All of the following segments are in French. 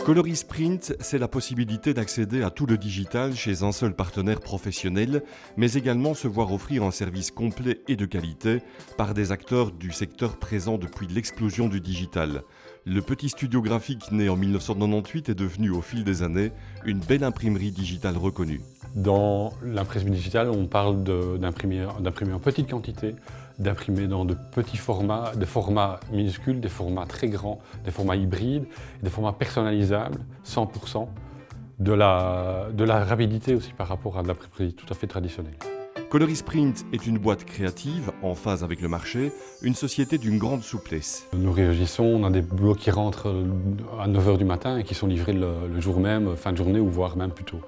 Coloris Print, c'est la possibilité d'accéder à tout le digital chez un seul partenaire professionnel, mais également se voir offrir un service complet et de qualité par des acteurs du secteur présents depuis l'explosion du digital. Le petit studio graphique né en 1998 est devenu au fil des années une belle imprimerie digitale reconnue. Dans l'impression digitale, on parle d'imprimer en petite quantité, d'imprimer dans de petits formats, des formats minuscules, des formats très grands, des formats hybrides, des formats personnalisables, 100%, de la rapidité aussi par rapport à de l'imprimerie tout à fait traditionnelle. Coloris Print est une boîte créative, en phase avec le marché, une société d'une grande souplesse. Nous réagissons, on a des boulots qui rentrent à 9 h du matin et qui sont livrés le jour même, fin de journée ou voire même plus tôt.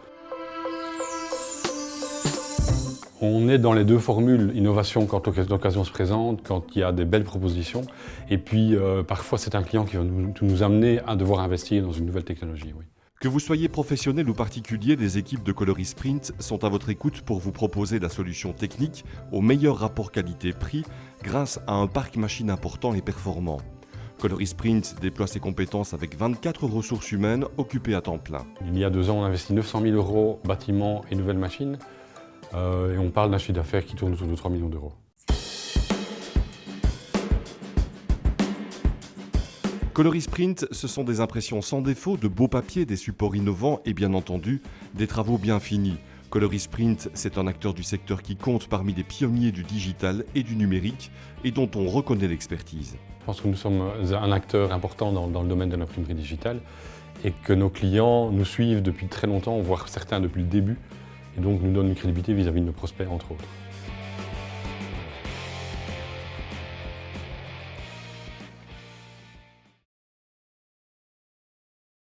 On est dans les deux formules, innovation quand l'occasion se présente, quand il y a des belles propositions. Et puis parfois c'est un client qui va nous amener à devoir investir dans une nouvelle technologie. Oui. Que vous soyez professionnel ou particulier, les équipes de Coloris Print sont à votre écoute pour vous proposer la solution technique au meilleur rapport qualité-prix grâce à un parc machine important et performant. Coloris Print déploie ses compétences avec 24 ressources humaines occupées à temps plein. Il y a 2 ans, on a investi 900 000 € bâtiments et nouvelles machines. Et on parle d'un chiffre d'affaires qui tourne autour de 3 millions d'euros. Coloris Print, ce sont des impressions sans défaut, de beaux papiers, des supports innovants et bien entendu, des travaux bien finis. Coloris Print, c'est un acteur du secteur qui compte parmi les pionniers du digital et du numérique et dont on reconnaît l'expertise. Je pense que nous sommes un acteur important dans le domaine de l'imprimerie digitale et que nos clients nous suivent depuis très longtemps, voire certains depuis le début, et donc nous donnent une crédibilité vis-à-vis de nos prospects, entre autres.